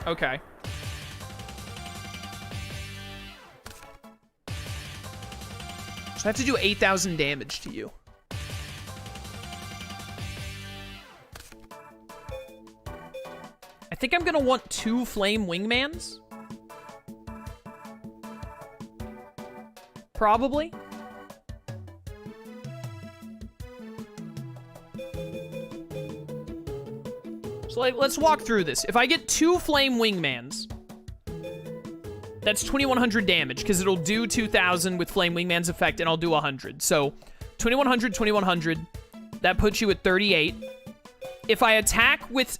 Okay. So I have to do 8,000 damage to you. I think I'm gonna want 2 flame wingmans. Probably. So like, let's walk through this. If I get 2 flame wingmans, that's 2,100 damage, because it'll do 2,000 with flame wingman's effect, and I'll do 100. So 2,100, 2,100. That puts you at 38. If I attack with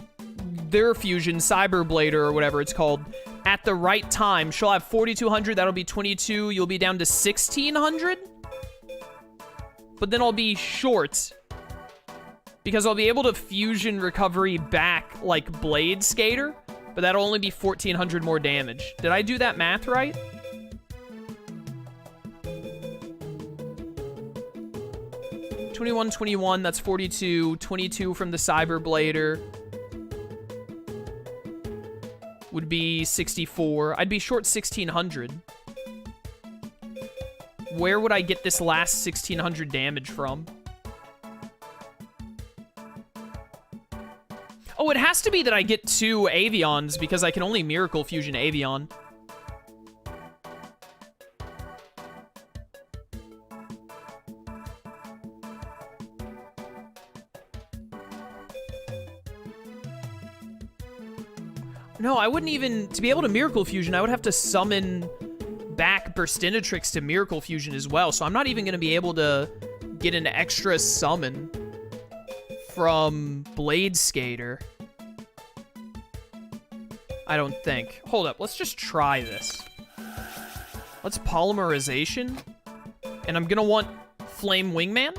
their fusion, Cyberblader, or whatever it's called, at the right time, she'll have 4,200. That'll be 22. You'll be down to 1,600. But then I'll be short, because I'll be able to fusion recovery back like Blade Skater, but that'll only be 1,400 more damage. Did I do that math right? $21, that's 42. 22 from the Cyberblader would be 64. I'd be short 1,600. Where would I get this last 1,600 damage from? Oh, it has to be that I get 2 Avions, because I can only Miracle Fusion Avion. No, I wouldn't even... To be able to Miracle Fusion, I would have to summon back Burstinatrix to Miracle Fusion as well, so I'm not even going to be able to get an extra summon from Blade Skater. I don't think. Hold up, let's just try this. Let's Polymerization. And I'm gonna want Flame Wingman?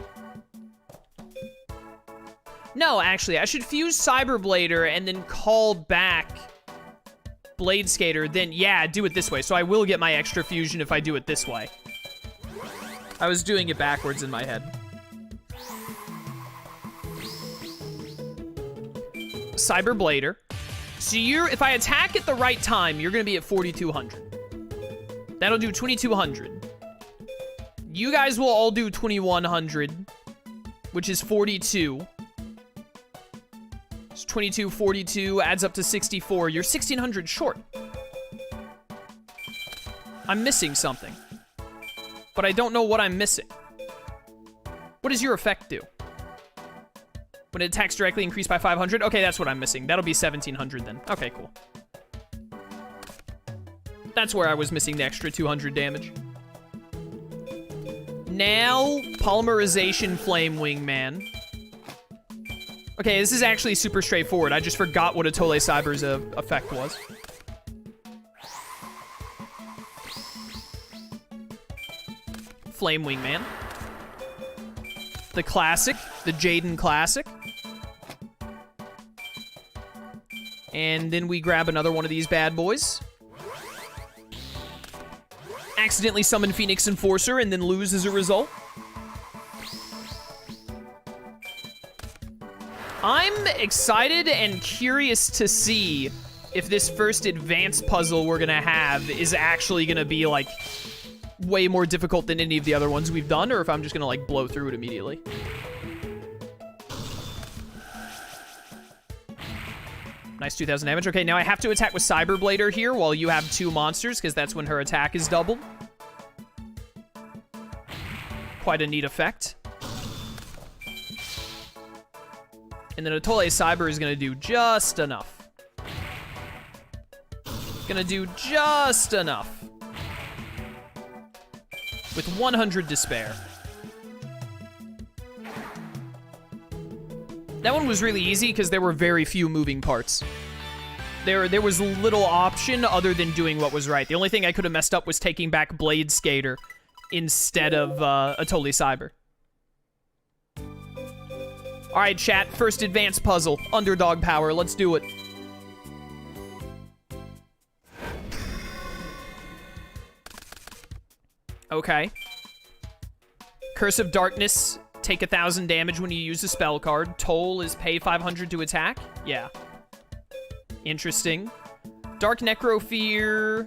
No, actually, I should fuse Cyberblader and then call back Blade Skater. Then, yeah, do it this way. So I will get my extra fusion if I do it this way. I was doing it backwards in my head. Cyberblader. So if I attack at the right time, you're going to be at 4,200. That'll do 2,200. You guys will all do 2,100, which is 42. So 22, 42 adds up to 64. You're 1,600 short. I'm missing something, but I don't know what I'm missing. What does your effect do? When it attacks directly, increased by 500. Okay, that's what I'm missing. That'll be 1,700 then. Okay, cool. That's where I was missing the extra 200 damage. Now, Polymerization Flame Wingman. Okay, this is actually super straightforward. I just forgot what Atole Cyber's effect was. Flame Wingman. The classic. The Jaden classic. And then we grab another one of these bad boys. Accidentally summon Phoenix Enforcer and then lose as a result. I'm excited and curious to see if this first advanced puzzle we're gonna have is actually gonna be, like, way more difficult than any of the other ones we've done, or if I'm just gonna, like, blow through it immediately. Nice 2,000 damage. Okay, now I have to attack with Cyberblader here while you have 2 monsters, because that's when her attack is doubled. Quite a neat effect. And then Atole Cyber is going to do just enough. Gonna do just enough. With 100 Despair. That one was really easy because there were very few moving parts. There was little option other than doing what was right. The only thing I could have messed up was taking back Blade Skater instead of Atole Cyber. Alright, chat. First advanced puzzle. Underdog power. Let's do it. Okay. Curse of Darkness. Take 1,000 damage when you use a spell card. Toll is pay 500 to attack. Yeah. Interesting. Dark Necrofear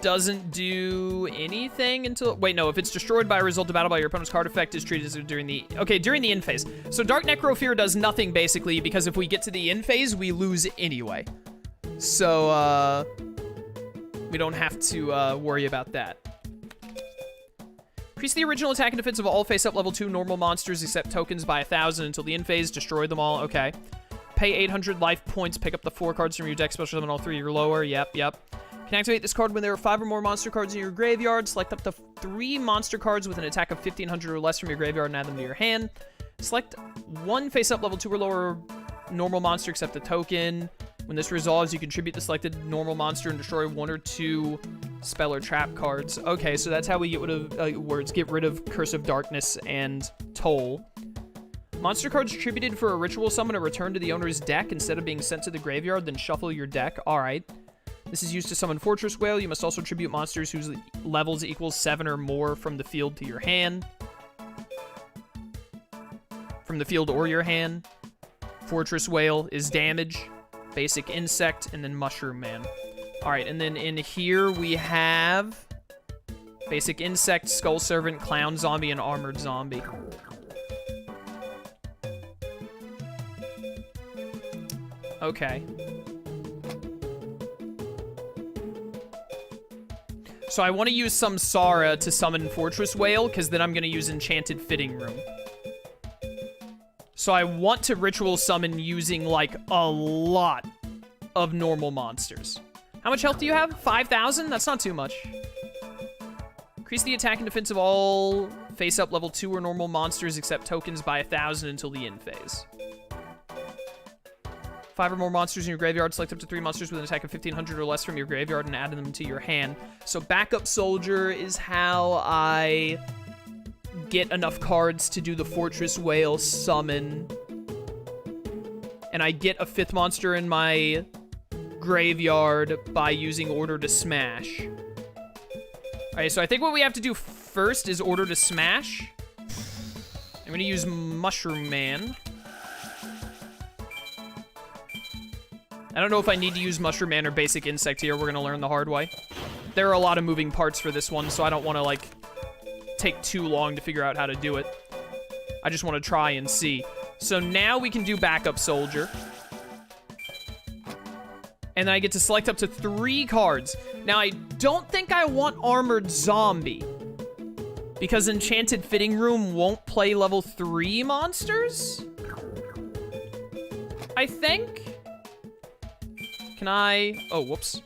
doesn't do anything until... Wait, no. If it's destroyed by a result of battle by your opponent's card effect, is treated as during the... Okay, during the end phase. So Dark Necrofear does nothing, basically, because if we get to the end phase, we lose anyway. So, we don't have to worry about that. Increase the original attack and defense of all face-up level 2 normal monsters except tokens by 1,000 until the end phase. Destroy them all. Okay. Pay 800 life points. Pick up the 4 cards from your deck. Special summon all 3 or lower. Yep. Can activate this card when there are 5 or more monster cards in your graveyard. Select up to 3 monster cards with an attack of 1,500 or less from your graveyard and add them to your hand. Select 1 face-up level 2 or lower normal monster except a token. When this resolves, you contribute the selected normal monster and destroy 1 or 2 spell or trap cards. Okay, so that's how we get rid of Curse of Darkness and Toll. Monster cards attributed for a ritual summon are returned to the owner's deck instead of being sent to the graveyard, then shuffle your deck. Alright. This is used to summon Fortress Whale. You must also tribute monsters whose levels equals 7 or more from the field to your hand. From the field or your hand. Fortress Whale is damage. Basic Insect, and then Mushroom Man. Alright, and then in here we have Basic Insect, Skull Servant, Clown Zombie, and Armored Zombie. Okay. So I want to use Samsara to summon Fortress Whale, because then I'm going to use Enchanted Fitting Room. So I want to ritual summon using, like, a lot of normal monsters. How much health do you have? 5,000? That's not too much. Increase the attack and defense of all face-up level 2 or normal monsters except tokens by 1,000 until the end phase. 5 or more monsters in your graveyard. Select up to 3 monsters with an attack of 1,500 or less from your graveyard and add them to your hand. So Backup Soldier is how I get enough cards to do the Fortress Whale summon. And I get a 5th monster in my graveyard by using Order to Smash. Alright, so I think what we have to do first is Order to Smash. I'm going to use Mushroom Man. I don't know if I need to use Mushroom Man or Basic Insect here. We're going to learn the hard way. There are a lot of moving parts for this one, so I don't want to, like, take too long to figure out how to do it. I just want to try and see. So now we can do Backup Soldier. And then I get to select up to 3 cards. Now, I don't think I want Armored Zombie, because Enchanted Fitting Room won't play level 3 monsters? I think? Can I... Oh, whoops.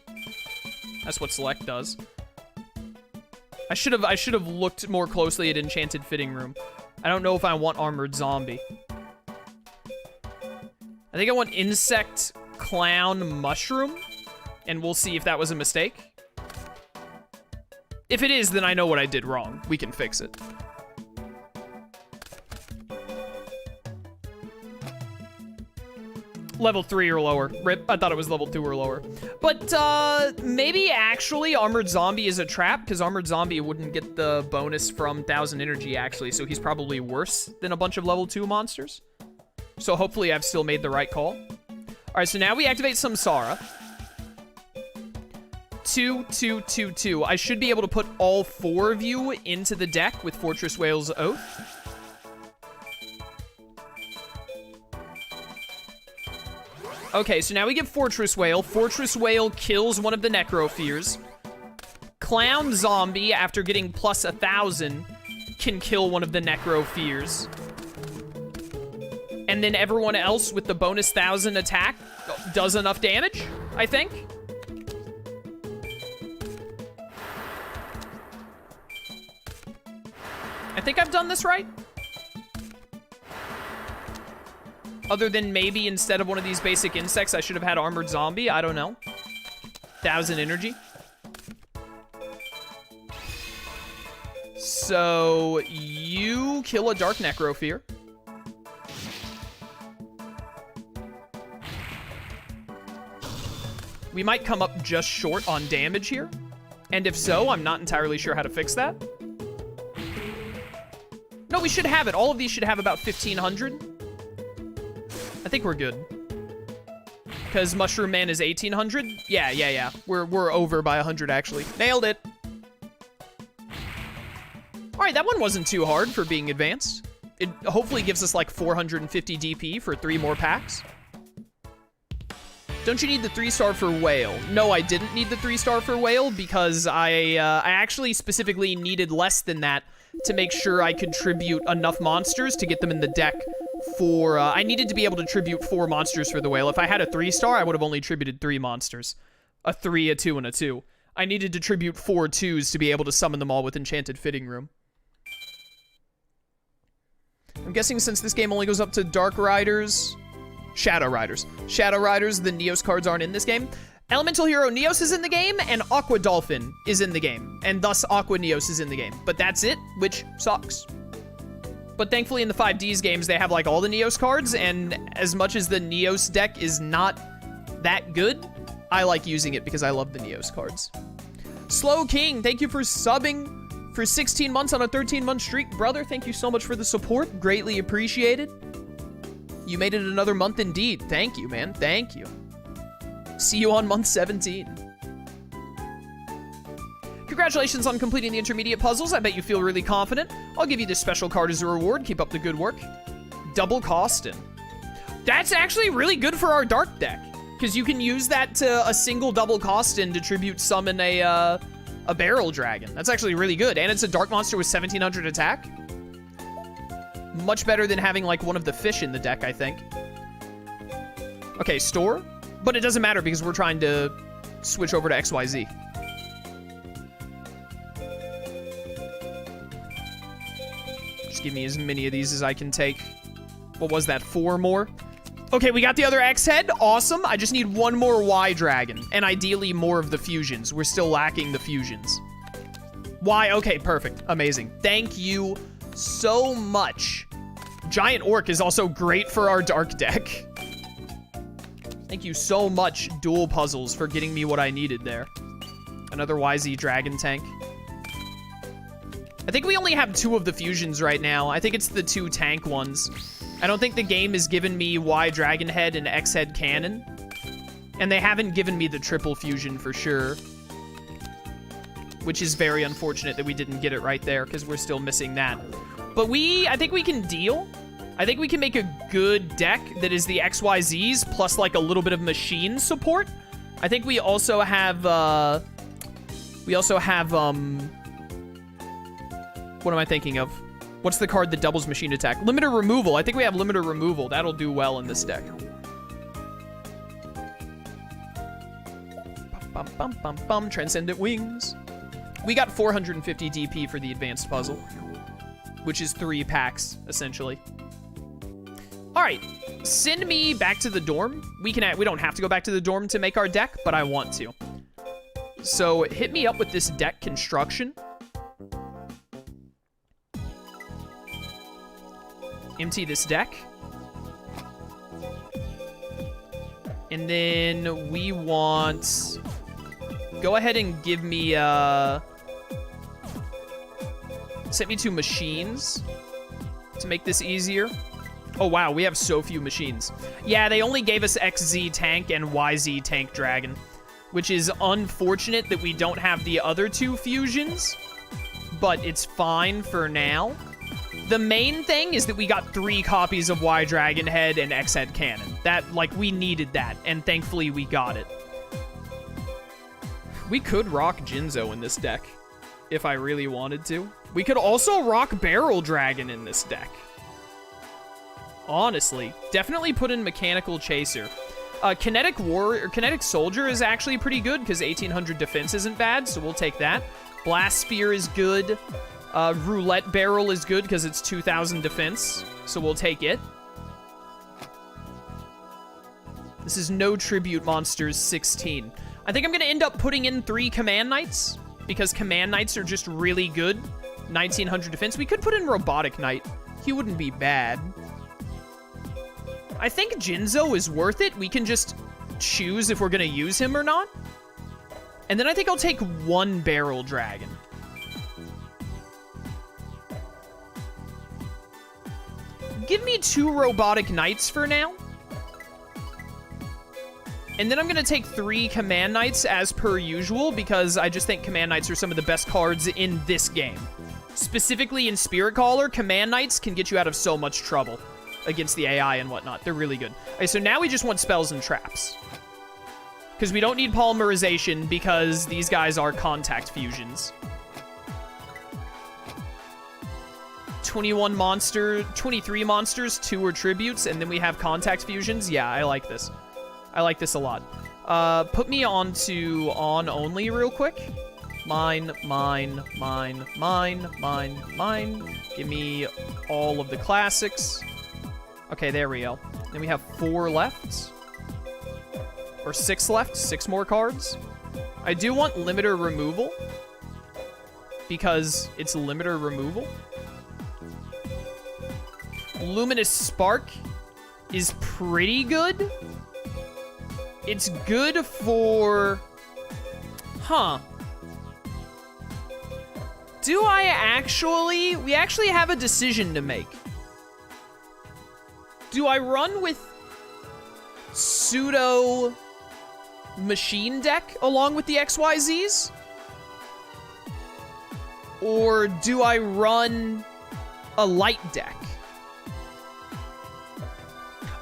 That's what Select does. I should have looked more closely at Enchanted Fitting Room. I don't know if I want Armored Zombie. I think I want Insect, Clown, Mushroom, and we'll see if that was a mistake. If it is, then I know what I did wrong. We can fix it. Level 3 or lower. Rip, I thought it was level 2 or lower. But, maybe actually Armored Zombie is a trap, because Armored Zombie wouldn't get the bonus from 1,000 energy, actually, so he's probably worse than a bunch of level 2 monsters. So hopefully I've still made the right call. Alright, so now we activate Samsara. 2, 2, 2, 2. I should be able to put all 4 of you into the deck with Fortress Whale's Oath. Okay, so now we get Fortress Whale. Fortress Whale kills one of the Necrofears. Clown Zombie, after getting plus 1,000, can kill one of the Necrofears. And then everyone else with the bonus 1,000 attack does enough damage, I think. I think I've done this right. Other than maybe instead of one of these Basic Insects, I should have had Armored Zombie. I don't know. 1,000 energy. So, you kill a Dark Necrofear. We might come up just short on damage here. And if so, I'm not entirely sure how to fix that. No, we should have it. All of these should have about 1,500. I think we're good. because Mushroom Man is 1800. Yeah. We're over by 100 actually. Nailed it. All right, that one wasn't too hard for being advanced. It hopefully gives us like 450 DP for 3 more packs. Don't you need the 3-star for Whale? No, I didn't need the 3-star for Whale because I actually specifically needed less than that to make sure I could tribute enough monsters to get them in the deck for... I needed to be able to tribute 4 monsters for the Whale. If I had a 3-star, I would have only tributed 3 monsters. A 3, a 2, and a 2. I needed to tribute 4 2s to be able to summon them all with Enchanted Fitting Room. I'm guessing since this game only goes up to Dark Riders... Shadow Riders, the Neos cards aren't in this game. Elemental Hero Neos is in the game, and Aqua Dolphin is in the game. And thus, Aqua Neos is in the game. But that's it, which sucks. But thankfully, in the 5Ds games, they have, like, all the Neos cards, and as much as the Neos deck is not that good, I like using it because I love the Neos cards. Slow King, thank you for subbing for 16 months on a 13-month streak. Brother, thank you so much for the support. Greatly appreciated. You made it another month indeed. Thank you, man. Thank you. See you on month 17. Congratulations on completing the intermediate puzzles. I bet you feel really confident. I'll give you this special card as a reward. Keep up the good work. Double Costin. That's actually really good for our Dark deck, because you can use that to a single Double Costin to tribute summon a Barrel Dragon. That's actually really good, and it's a Dark monster with 1700 attack. Much better than having, like, one of the fish in the deck, I think. Okay, store. But it doesn't matter because we're trying to switch over to XYZ. Just give me as many of these as I can take. What was that, 4 more? Okay, we got the other X head. Awesome. I just need 1 more Y dragon. And ideally more of the fusions. We're still lacking the fusions. Y, okay, perfect. Amazing. Thank you so much. Giant Orc is also great for our Dark deck. Thank you so much, Duel Puzzles, for getting me what I needed there. Another YZ Dragon Tank. I think we only have 2 of the fusions right now. I think it's the 2 tank ones. I don't think the game has given me Y Dragon Head and X Head Cannon. And they haven't given me the triple fusion for sure. Which is very unfortunate that we didn't get it right there, because we're still missing that. But I think we can deal. I think we can make a good deck that is the XYZs plus like a little bit of machine support. I think we also have, what am I thinking of? What's the card that doubles machine attack? Limiter Removal. I think we have Limiter Removal. That'll do well in this deck. Bum, bum, bum, bum. Transcendent Wings. We got 450 DP for the advanced puzzle, which is 3 packs, essentially. All right, send me back to the dorm. We don't have to go back to the dorm to make our deck, but I want to. So hit me up with this deck construction. Empty this deck. And then we want... Go ahead and give me, set me 2 machines to make this easier. Oh, wow, we have so few machines. Yeah, they only gave us XZ Tank and YZ Tank Dragon, which is unfortunate that we don't have the other 2 fusions, but it's fine for now. The main thing is that we got 3 copies of Y Dragon Head and X Head Cannon. That, like, we needed that, and thankfully we got it. We could rock Jinzo in this deck, if I really wanted to. We could also rock Barrel Dragon in this deck. Honestly, definitely put in Mechanical Chaser. Kinetic Soldier is actually pretty good because 1800 defense isn't bad, so we'll take that. Blast Spear is good. Roulette Barrel is good because it's 2000 defense, so we'll take it. This is no Tribute Monsters 16. I think I'm going to end up putting in 3 Command Knights because Command Knights are just really good. 1900 defense. We could put in Robotic Knight. He wouldn't be bad. I think Jinzo is worth it. We can just choose if we're going to use him or not. And then I think I'll take 1 Barrel Dragon. Give me 2 Robotic Knights for now. And then I'm going to take 3 Command Knights as per usual, because I just think Command Knights are some of the best cards in this game. Specifically in Spirit Caller, Command Knights can get you out of so much trouble against the AI and whatnot. They're really good. Okay, so now we just want spells and traps. Because we don't need polymerization, because these guys are contact fusions. 21 monster, 23 monsters, 2 are tributes, and then we have contact fusions. Yeah, I like this. I like this a lot. Put me onto on only real quick. Mine, mine, mine, mine, mine, mine. Give me all of the classics. Okay, there we go. Then we have 4 left. Or 6 left. 6 more cards. I do want limiter removal. Because it's limiter removal. Luminous Spark is pretty good. It's good for... Huh. Do I actually... We actually have a decision to make. Do I run with pseudo machine deck along with the XYZs? Or do I run a light deck?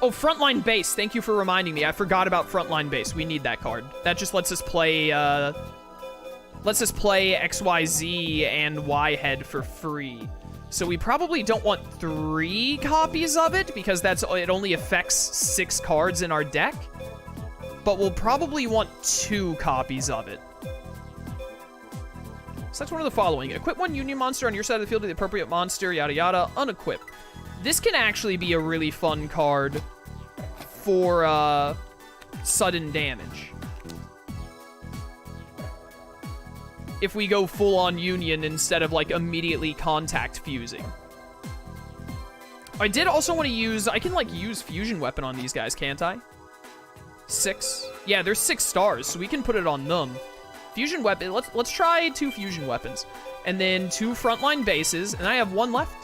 Oh, Frontline Base. Thank you for reminding me. I forgot about Frontline Base. We need that card. That just lets us play, XYZ and Y head for free. So we probably don't want 3 copies of it, because it only affects 6 cards in our deck. But we'll probably want 2 copies of it. Select one of the following. Equip 1 Union monster on your side of the field to the appropriate monster, yada yada. Unequip. This can actually be a really fun card for sudden damage. If we go full-on Union instead of, like, immediately contact fusing. I did also want to use... I can, like, use Fusion Weapon on these guys, can't I? 6. Yeah, there's 6 stars, so we can put it on them. Fusion Weapon... Let's try 2 Fusion Weapons. And then 2 Frontline Bases, and I have 1 left.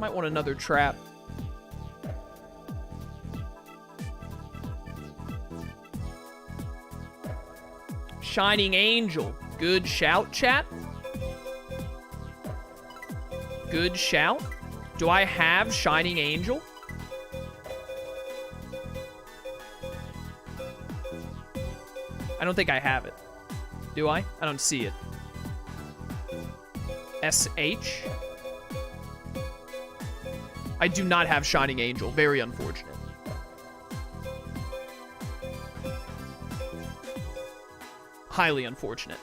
Might want another trap. Shining Angel. Good shout, chat. Good shout. Do I have Shining Angel? I don't think I have it. Do I? I don't see it. SH? I do not have Shining Angel. Very unfortunate. Highly unfortunate.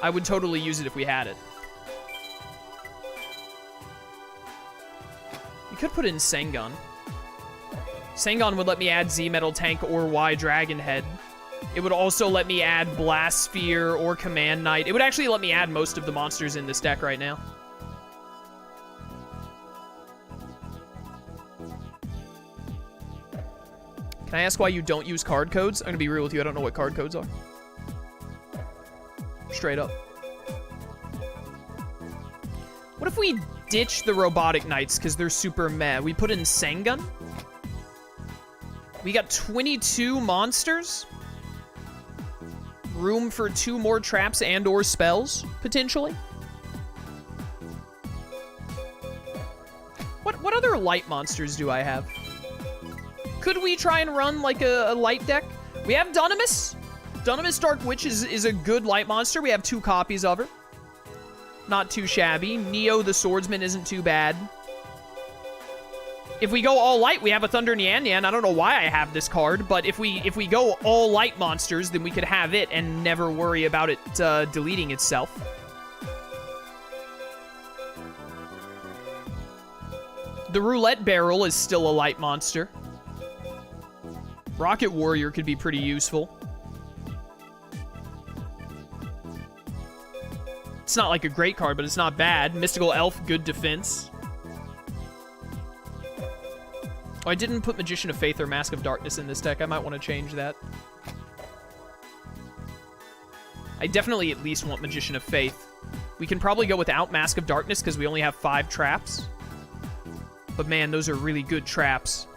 I would totally use it if we had it. You could put in Sengun. Sengun would let me add Z Metal Tank or Y Dragon Head. It would also let me add Blast Sphere or Command Knight. It would actually let me add most of the monsters in this deck right now. Can I ask why you don't use card codes? I'm gonna be real with you, I don't know what card codes are. Straight up. What if we ditch the Robotic Knights because they're super meh? We put in Sengun? We got 22 monsters. Room for 2 more traps and or spells, potentially. What other light monsters do I have? Could we try and run, like, a light deck? We have Dunamis. Dunamis Dark Witch is a good light monster. We have 2 copies of her. Not too shabby. Neo the Swordsman isn't too bad. If we go all light, we have a Thunder Nyan Nyan. I don't know why I have this card, but if we go all light monsters, then we could have it and never worry about it deleting itself. The Roulette Barrel is still a light monster. Rocket Warrior could be pretty useful. It's not like a great card, but it's not bad. Mystical Elf, good defense. Oh, I didn't put Magician of Faith or Mask of Darkness in this deck. I might want to change that. I definitely at least want Magician of Faith. We can probably go without Mask of Darkness because we only have 5 traps. But man, those are really good traps.